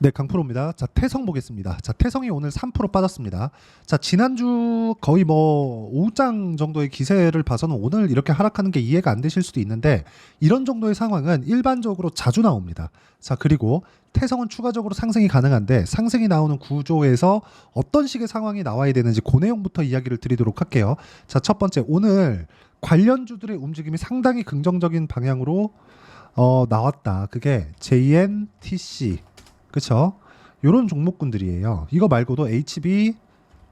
네, 강프로입니다. 자, 태성 보겠습니다. 자, 태성이 오늘 3% 빠졌습니다. 자, 지난주 거의 뭐 5장 정도의 기세를 봐서는 오늘 이렇게 하락하는 게 이해가 안 되실 수도 있는데 이런 정도의 상황은 일반적으로 자주 나옵니다. 자, 그리고 태성은 추가적으로 상승이 가능한데 상승이 나오는 구조에서 어떤 식의 상황이 나와야 되는지 그 내용부터 이야기를 드리도록 할게요. 자, 첫 번째, 오늘 관련주들의 움직임이 상당히 긍정적인 방향으로 나왔다. 그게 JNTC, 그쵸? 요런 종목군들이에요. 이거 말고도 HB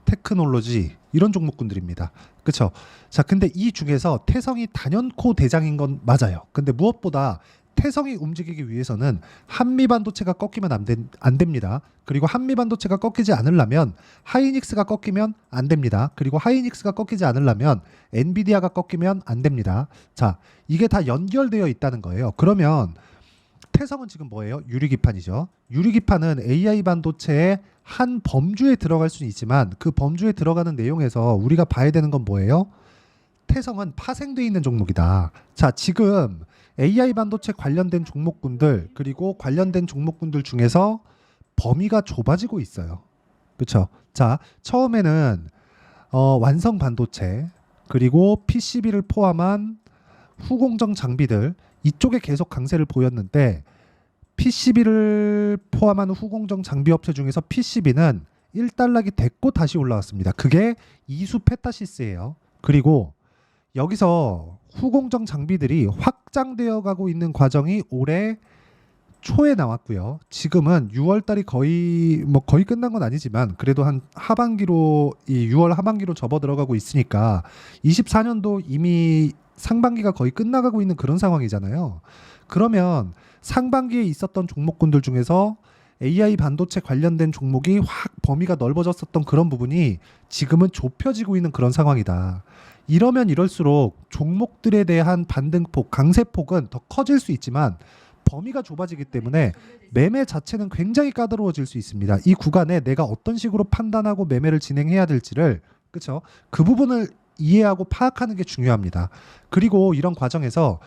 테크놀로지 이런 종목군들입니다. 그쵸? 자, 근데 이 중에서 태성이 단연코 대장인 건 맞아요. 근데 무엇보다 태성이 움직이기 위해서는 한미반도체가 꺾이면 안 됩니다. 그리고 한미반도체가 꺾이지 않으려면 하이닉스가 꺾이면 안 됩니다. 그리고 하이닉스가 꺾이지 않으려면 엔비디아가 꺾이면 안 됩니다. 자, 이게 다 연결되어 있다는 거예요. 그러면 태성은 지금 뭐예요? 유리기판이죠. 유리기판은 AI 반도체의 한 범주에 들어갈 수는 있지만 그 범주에 들어가는 내용에서 우리가 봐야 되는 건 뭐예요? 태성은 파생되어 있는 종목이다. 자, 지금 AI 반도체 관련된 종목군들 그리고 관련된 종목군들 중에서 범위가 좁아지고 있어요. 그렇죠? 자, 처음에는 완성 반도체 그리고 PCB를 포함한 후공정 장비들 이쪽에 계속 강세를 보였는데 PCB를 포함하는 후공정 장비 업체 중에서 PCB는 1달락이 됐고 다시 올라왔습니다. 그게 이수 페타시스예요. 그리고 여기서 후공정 장비들이 확장되어 가고 있는 과정이 올해 초에 나왔고요. 지금은 6월 달이 거의 끝난 건 아니지만 그래도 한 하반기로 이 6월 하반기로 접어 들어가고 있으니까 24년도 이미 상반기가 거의 끝나가고 있는 그런 상황이잖아요. 그러면 상반기에 있었던 종목군들 중에서 AI 반도체 관련된 종목이 확 범위가 넓어졌었던 그런 부분이 지금은 좁혀지고 있는 그런 상황이다. 이러면 이럴수록 종목들에 대한 반등폭, 강세폭은 더 커질 수 있지만 범위가 좁아지기 때문에 매매 자체는 굉장히 까다로워질 수 있습니다. 이 구간에 내가 어떤 식으로 판단하고 매매를 진행해야 될지를, 그렇죠? 그 부분을 이해하고 파악하는 게 중요합니다. 그리고 이런 과정에서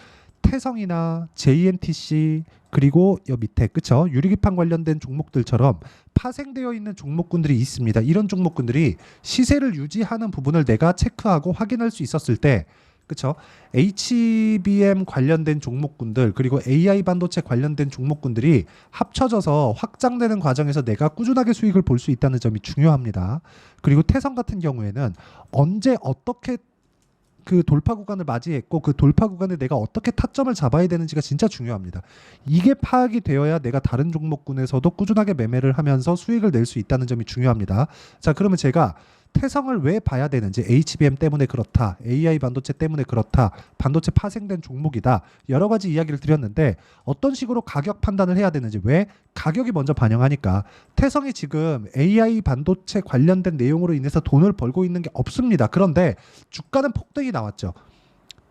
태성이나 JNTC 그리고 여 밑에, 그쵸? 유리기판 관련된 종목들처럼 파생되어 있는 종목군들이 있습니다. 이런 종목군들이 시세를 유지하는 부분을 내가 체크하고 확인할 수 있었을 때, 그쵸? HBM 관련된 종목군들 그리고 AI 반도체 관련된 종목군들이 합쳐져서 확장되는 과정에서 내가 꾸준하게 수익을 볼 수 있다는 점이 중요합니다. 그리고 태성 같은 경우에는 언제 어떻게 그 돌파 구간을 맞이했고 그 돌파 구간에 내가 어떻게 타점을 잡아야 되는지가 진짜 중요합니다. 이게 파악이 되어야 내가 다른 종목군에서도 꾸준하게 매매를 하면서 수익을 낼 수 있다는 점이 중요합니다. 자, 그러면 제가 태성을 왜 봐야 되는지, HBM 때문에 그렇다, AI 반도체 때문에 그렇다, 반도체 파생된 종목이다, 여러 가지 이야기를 드렸는데 어떤 식으로 가격 판단을 해야 되는지, 왜 가격이 먼저 반영하니까 태성이 지금 AI 반도체 관련된 내용으로 인해서 돈을 벌고 있는 게 없습니다. 그런데 주가는 폭등이 나왔죠.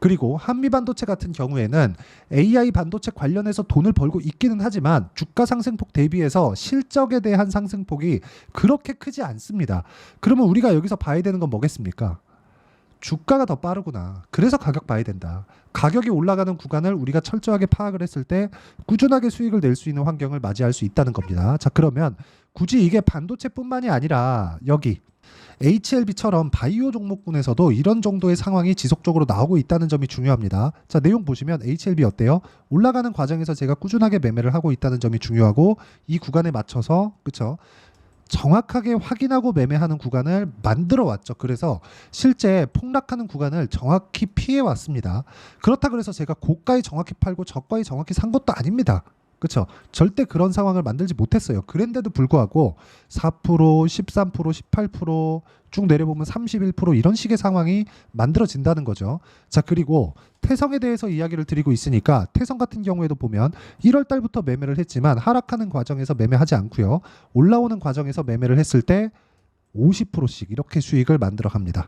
그리고 한미반도체 같은 경우에는 AI 반도체 관련해서 돈을 벌고 있기는 하지만 주가 상승폭 대비해서 실적에 대한 상승폭이 그렇게 크지 않습니다. 그러면 우리가 여기서 봐야 되는 건 뭐겠습니까? 주가가 더 빠르구나. 그래서 가격 봐야 된다. 가격이 올라가는 구간을 우리가 철저하게 파악을 했을 때 꾸준하게 수익을 낼 수 있는 환경을 맞이할 수 있다는 겁니다. 자, 그러면 굳이 이게 반도체뿐만이 아니라 여기 HLB처럼 바이오 종목군에서도 이런 정도의 상황이 지속적으로 나오고 있다는 점이 중요합니다. 자, 내용 보시면 HLB 어때요? 올라가는 과정에서 제가 꾸준하게 매매를 하고 있다는 점이 중요하고 이 구간에 맞춰서, 그쵸? 정확하게 확인하고 매매하는 구간을 만들어 왔죠. 그래서 실제 폭락하는 구간을 정확히 피해 왔습니다. 그렇다 그래서 제가 고가에 정확히 팔고 저가에 정확히 산 것도 아닙니다. 그렇죠? 절대 그런 상황을 만들지 못했어요. 그런데도 불구하고 4%, 13%, 18%쭉 내려보면 31% 이런 식의 상황이 만들어진다는 거죠. 자, 그리고 태성에 대해서 이야기를 드리고 있으니까 태성 같은 경우에도 보면 1월 달부터 매매를 했지만 하락하는 과정에서 매매하지 않고요. 올라오는 과정에서 매매를 했을 때 50%씩 이렇게 수익을 만들어 갑니다.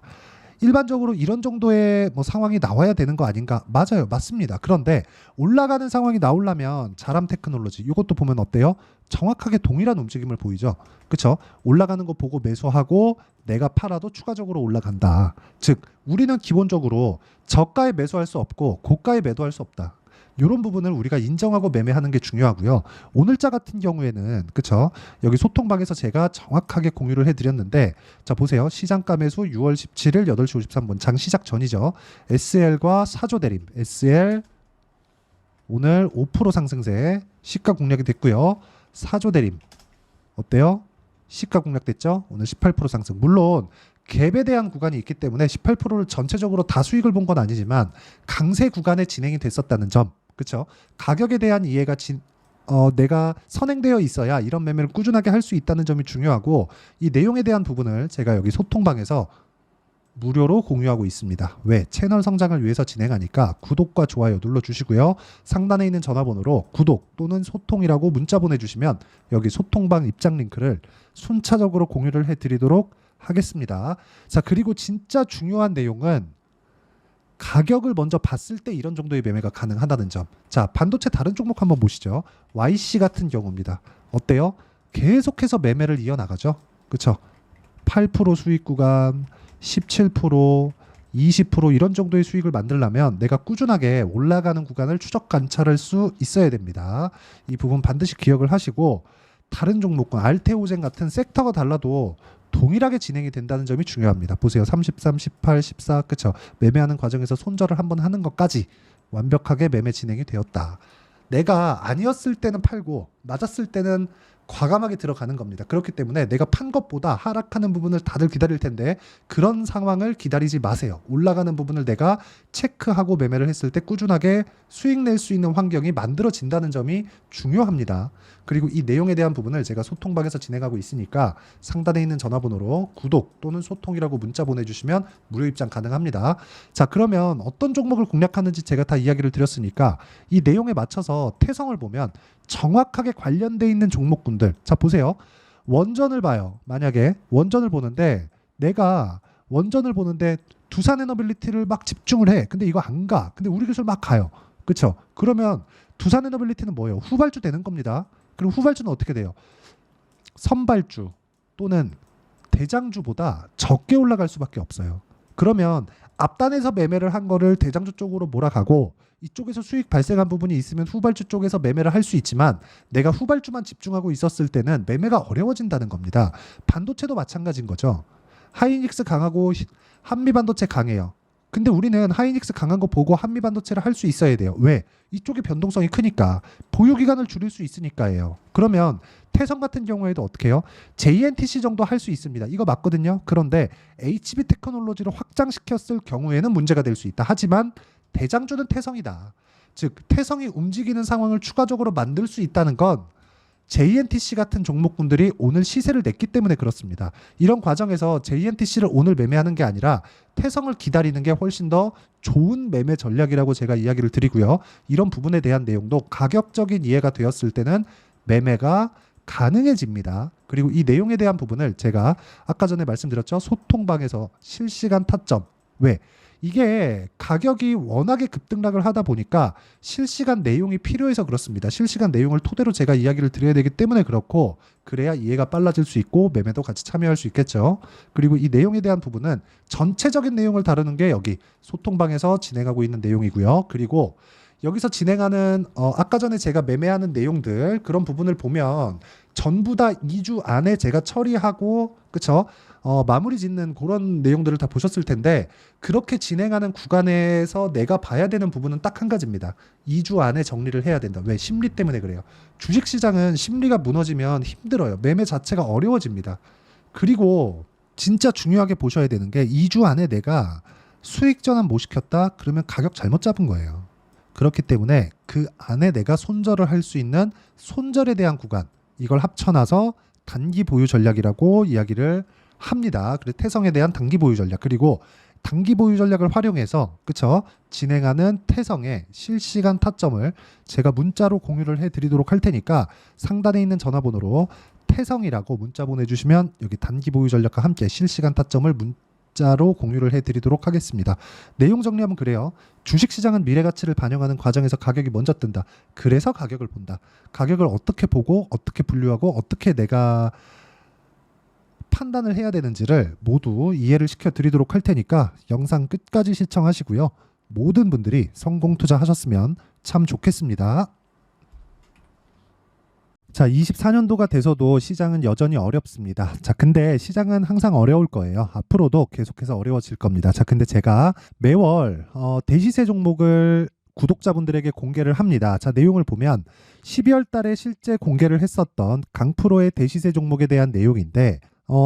일반적으로 이런 정도의 뭐 상황이 나와야 되는 거 아닌가? 맞아요. 맞습니다. 그런데 올라가는 상황이 나오려면 자람 테크놀로지 이것도 보면 어때요? 정확하게 동일한 움직임을 보이죠. 그렇죠? 올라가는 거 보고 매수하고 내가 팔아도 추가적으로 올라간다. 즉 우리는 기본적으로 저가에 매수할 수 없고 고가에 매도할 수 없다. 이런 부분을 우리가 인정하고 매매하는 게 중요하고요. 오늘자 같은 경우에는 그쵸? 여기 소통방에서 제가 정확하게 공유를 해드렸는데 자 보세요. 시장가 매수 6월 17일 8시 53분 장 시작 전이죠. SL과 사조 대림 SL 오늘 5% 상승세 시가 공략이 됐고요. 사조 대림 어때요? 시가 공략됐죠? 오늘 18% 상승. 물론 갭에 대한 구간이 있기 때문에 18%를 전체적으로 다 수익을 본 건 아니지만 강세 구간에 진행이 됐었다는 점. 그렇죠? 가격에 대한 이해가 내가 선행되어 있어야 이런 매매를 꾸준하게 할 수 있다는 점이 중요하고 이 내용에 대한 부분을 제가 여기 소통방에서 무료로 공유하고 있습니다. 왜? 채널 성장을 위해서 진행하니까 구독과 좋아요 눌러주시고요. 상단에 있는 전화번호로 구독 또는 소통이라고 문자 보내주시면 여기 소통방 입장 링크를 순차적으로 공유를 해드리도록 하겠습니다. 자, 그리고 진짜 중요한 내용은 가격을 먼저 봤을 때 이런 정도의 매매가 가능하다는 점. 자, 반도체 다른 종목 한번 보시죠. YC 같은 경우입니다. 어때요? 계속해서 매매를 이어나가죠. 그렇죠? 8% 수익 구간 17%, 20% 이런 정도의 수익을 만들려면 내가 꾸준하게 올라가는 구간을 추적 관찰할 수 있어야 됩니다. 이 부분 반드시 기억을 하시고 다른 종목과 알테오젠 같은 섹터가 달라도 동일하게 진행이 된다는 점이 중요합니다. 보세요. 33, 18, 14 그쵸? 매매하는 과정에서 손절을 한번 하는 것까지 완벽하게 매매 진행이 되었다. 내가 아니었을 때는 팔고 맞았을 때는 과감하게 들어가는 겁니다. 그렇기 때문에 내가 판 것보다 하락하는 부분을 다들 기다릴 텐데 그런 상황을 기다리지 마세요. 올라가는 부분을 내가 체크하고 매매를 했을 때 꾸준하게 수익 낼 수 있는 환경이 만들어진다는 점이 중요합니다. 그리고 이 내용에 대한 부분을 제가 소통방에서 진행하고 있으니까 상단에 있는 전화번호로 구독 또는 소통이라고 문자 보내주시면 무료 입장 가능합니다. 자, 그러면 어떤 종목을 공략하는지 제가 다 이야기를 드렸으니까 이 내용에 맞춰서 태성을 보면 정확하게 관련돼 있는 종목군들 자 보세요. 원전을 봐요. 만약에 원전을 보는데 내가 원전을 보는데 두산에너빌리티를 막 집중을 해. 근데 이거 안 가. 근데 우리 기술 막 가요. 그렇죠? 그러면 두산에너빌리티는 뭐예요? 후발주 되는 겁니다. 그럼 후발주는 어떻게 돼요? 선발주 또는 대장주보다 적게 올라갈 수밖에 없어요. 그러면 앞단에서 매매를 한 거를 대장주 쪽으로 몰아가고 이쪽에서 수익 발생한 부분이 있으면 후발주 쪽에서 매매를 할 수 있지만 내가 후발주만 집중하고 있었을 때는 매매가 어려워진다는 겁니다. 반도체도 마찬가지인 거죠. 하이닉스 강하고 한미반도체 강해요. 근데 우리는 하이닉스 강한 거 보고 한미반도체를 할 수 있어야 돼요. 왜? 이쪽이 변동성이 크니까 보유기간을 줄일 수 있으니까예요. 그러면 태성 같은 경우에도 어떻게 해요? JNTC 정도 할 수 있습니다. 이거 맞거든요. 그런데 HB 테크놀로지를 확장시켰을 경우에는 문제가 될 수 있다. 하지만 대장주는 태성이다. 즉 태성이 움직이는 상황을 추가적으로 만들 수 있다는 건 JNTC 같은 종목군들이 오늘 시세를 냈기 때문에 그렇습니다. 이런 과정에서 JNTC를 오늘 매매하는 게 아니라 태성을 기다리는 게 훨씬 더 좋은 매매 전략이라고 제가 이야기를 드리고요. 이런 부분에 대한 내용도 가격적인 이해가 되었을 때는 매매가 가능해집니다. 그리고 이 내용에 대한 부분을 제가 아까 전에 말씀드렸죠. 소통방에서 실시간 타점. 왜? 이게 가격이 워낙에 급등락을 하다 보니까 실시간 내용이 필요해서 그렇습니다. 실시간 내용을 토대로 제가 이야기를 드려야 되기 때문에 그렇고 그래야 이해가 빨라질 수 있고 매매도 같이 참여할 수 있겠죠. 그리고 이 내용에 대한 부분은 전체적인 내용을 다루는 게 여기 소통방에서 진행하고 있는 내용이고요. 그리고 여기서 진행하는 아까 전에 제가 매매하는 내용들 그런 부분을 보면 전부 다 2주 안에 제가 처리하고 그쵸? 마무리 짓는 그런 내용들을 다 보셨을 텐데 그렇게 진행하는 구간에서 내가 봐야 되는 부분은 딱 한 가지입니다. 2주 안에 정리를 해야 된다. 왜? 심리 때문에 그래요. 주식시장은 심리가 무너지면 힘들어요. 매매 자체가 어려워집니다. 그리고 진짜 중요하게 보셔야 되는 게 2주 안에 내가 수익 전환 못 시켰다? 그러면 가격 잘못 잡은 거예요. 그렇기 때문에 그 안에 내가 손절을 할 수 있는 손절에 대한 구간 이걸 합쳐놔서 단기 보유 전략이라고 이야기를 합니다. 그래서 태성에 대한 단기 보유 전략 그리고 단기 보유 전략을 활용해서 그쵸 진행하는 태성의 실시간 타점을 제가 문자로 공유를 해드리도록 할 테니까 상단에 있는 전화번호로 태성이라고 문자 보내주시면 여기 단기 보유 전략과 함께 실시간 타점을 문자로 공유를 해드리도록 하겠습니다. 내용 정리하면 그래요. 주식시장은 미래가치를 반영하는 과정에서 가격이 먼저 뜬다. 그래서 가격을 본다. 가격을 어떻게 보고 어떻게 분류하고 어떻게 내가 판단을 해야 되는지를 모두 이해를 시켜드리도록 할 테니까 영상 끝까지 시청하시고요. 모든 분들이 성공 투자하셨으면 참 좋겠습니다. 자, 24년도가 돼서도 시장은 여전히 어렵습니다. 자, 근데 시장은 항상 어려울 거예요. 앞으로도 계속해서 어려워질 겁니다. 자, 근데 제가 매월 대시세 종목을 구독자분들에게 공개를 합니다. 자, 내용을 보면 12월 달에 실제 공개를 했었던 강프로의 대시세 종목에 대한 내용인데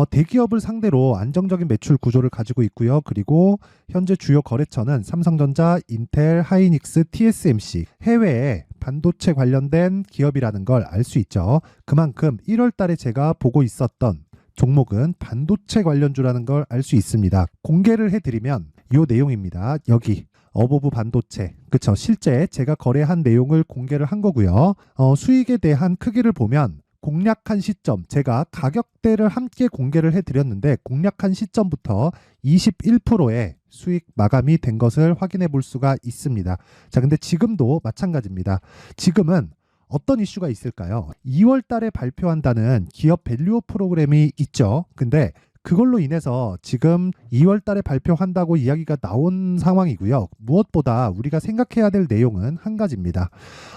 대기업을 상대로 안정적인 매출 구조를 가지고 있고요. 그리고 현재 주요 거래처는 삼성전자, 인텔, 하이닉스, TSMC, 해외에 반도체 관련된 기업이라는 걸 알 수 있죠. 그만큼 1월 달에 제가 보고 있었던 종목은 반도체 관련주라는 걸 알 수 있습니다. 공개를 해드리면 이 내용입니다. 여기 어보브 반도체, 그쵸? 실제 제가 거래한 내용을 공개를 한 거고요. 수익에 대한 크기를 보면 공략한 시점, 제가 가격대를 함께 공개를 해드렸는데 공략한 시점부터 21%의 수익 마감이 된 것을 확인해 볼 수가 있습니다. 자, 근데 지금도 마찬가지입니다. 지금은 어떤 이슈가 있을까요? 2월 달에 발표한다는 기업 밸류업 프로그램이 있죠. 근데 그걸로 인해서 지금 2월 달에 발표한다고 이야기가 나온 상황이고요. 무엇보다 우리가 생각해야 될 내용은 한 가지입니다.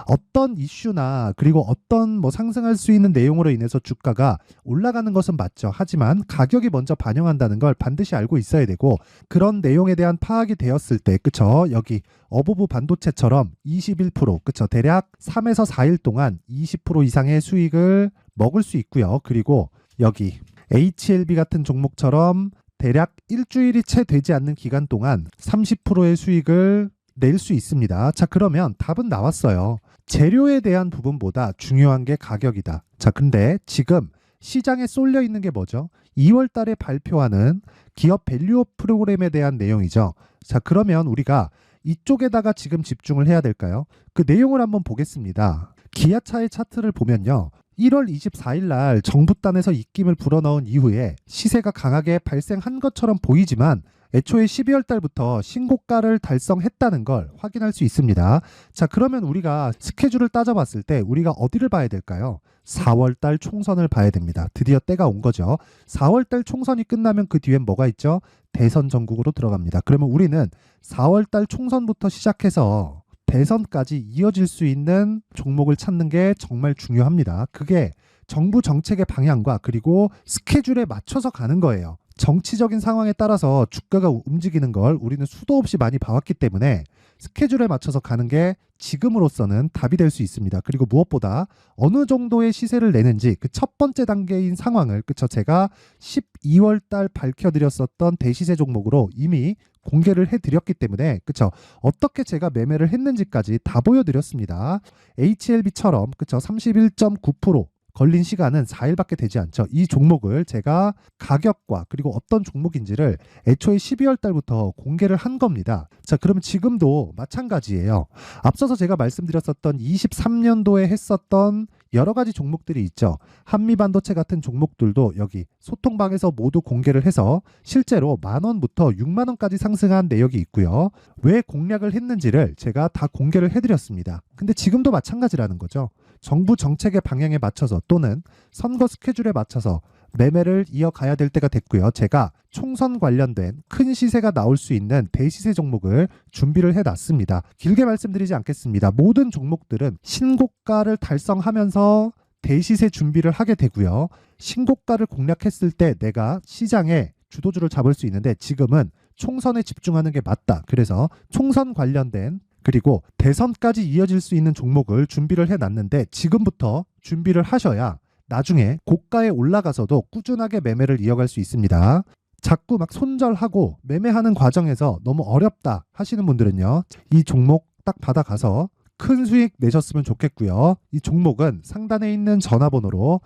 어떤 이슈나 그리고 어떤 상승할 수 있는 내용으로 인해서 주가가 올라가는 것은 맞죠. 하지만 가격이 먼저 반영한다는 걸 반드시 알고 있어야 되고 그런 내용에 대한 파악이 되었을 때 그쵸? 여기 어보브 반도체처럼 21% 그쵸? 대략 3에서 4일 동안 20% 이상의 수익을 먹을 수 있고요. 그리고 여기 HLB 같은 종목처럼 대략 일주일이 채 되지 않는 기간 동안 30%의 수익을 낼 수 있습니다. 자, 그러면 답은 나왔어요. 재료에 대한 부분보다 중요한 게 가격이다. 자, 근데 지금 시장에 쏠려 있는 게 뭐죠? 2월 달에 발표하는 기업 밸류업 프로그램에 대한 내용이죠. 자, 그러면 우리가 이쪽에다가 지금 집중을 해야 될까요? 그 내용을 한번 보겠습니다. 기아차의 차트를 보면요. 1월 24일 날 정부단에서 입김을 불어넣은 이후에 시세가 강하게 발생한 것처럼 보이지만 애초에 12월 달부터 신고가를 달성했다는 걸 확인할 수 있습니다. 자, 그러면 우리가 스케줄을 따져봤을 때 우리가 어디를 봐야 될까요? 4월 달 총선을 봐야 됩니다. 드디어 때가 온 거죠. 4월 달 총선이 끝나면 그 뒤엔 뭐가 있죠? 대선 전국으로 들어갑니다. 그러면 우리는 4월 달 총선부터 시작해서 대선까지 이어질 수 있는 종목을 찾는 게 정말 중요합니다. 그게 정부 정책의 방향과 그리고 스케줄에 맞춰서 가는 거예요. 정치적인 상황에 따라서 주가가 움직이는 걸 우리는 수도 없이 많이 봐왔기 때문에 스케줄에 맞춰서 가는 게 지금으로서는 답이 될 수 있습니다. 그리고 무엇보다 어느 정도의 시세를 내는지 그 첫 번째 단계인 상황을 그쵸 제가 12월 달 밝혀드렸었던 대시세 종목으로 이미 공개를 해드렸기 때문에 그쵸 어떻게 제가 매매를 했는지까지 다 보여드렸습니다. HLB처럼 그쵸 31.9% 걸린 시간은 4일밖에 되지 않죠. 이 종목을 제가 가격과 그리고 어떤 종목인지를 애초에 12월 달부터 공개를 한 겁니다. 자, 그러면 지금도 마찬가지예요. 앞서서 제가 말씀드렸었던 23년도에 했었던 여러 가지 종목들이 있죠. 한미반도체 같은 종목들도 여기 소통방에서 모두 공개를 해서 실제로 10,000원부터 60,000원까지 상승한 내역이 있고요. 왜 공략을 했는지를 제가 다 공개를 해드렸습니다. 근데 지금도 마찬가지라는 거죠. 정부 정책의 방향에 맞춰서 또는 선거 스케줄에 맞춰서 매매를 이어가야 될 때가 됐고요. 제가 총선 관련된 큰 시세가 나올 수 있는 대시세 종목을 준비를 해놨습니다. 길게 말씀드리지 않겠습니다. 모든 종목들은 신고가를 달성하면서 대시세 준비를 하게 되고요. 신고가를 공략했을 때 내가 시장에 주도주를 잡을 수 있는데 지금은 총선에 집중하는 게 맞다. 그래서 총선 관련된 그리고 대선까지 이어질 수 있는 종목을 준비를 해놨는데 지금부터 준비를 하셔야 나중에 고가에 올라가서도 꾸준하게 매매를 이어갈 수 있습니다. 자꾸 막 손절하고 매매하는 과정에서 너무 어렵다 하시는 분들은요. 이 종목 딱 받아가서 큰 수익 내셨으면 좋겠고요. 이 종목은 상단에 있는 전화번호로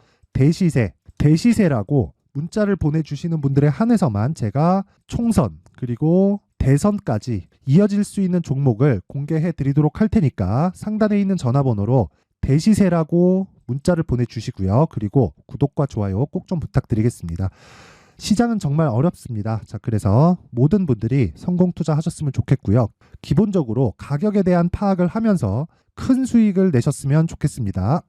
대시세라고 문자를 보내주시는 분들에 한해서만 제가 총선 그리고 대선까지 이어질 수 있는 종목을 공개해 드리도록 할 테니까 상단에 있는 전화번호로 대시세라고 문자를 보내주시고요. 그리고 구독과 좋아요 꼭 좀 부탁드리겠습니다. 시장은 정말 어렵습니다. 자, 그래서 모든 분들이 성공 투자하셨으면 좋겠고요. 기본적으로 가격에 대한 파악을 하면서 큰 수익을 내셨으면 좋겠습니다.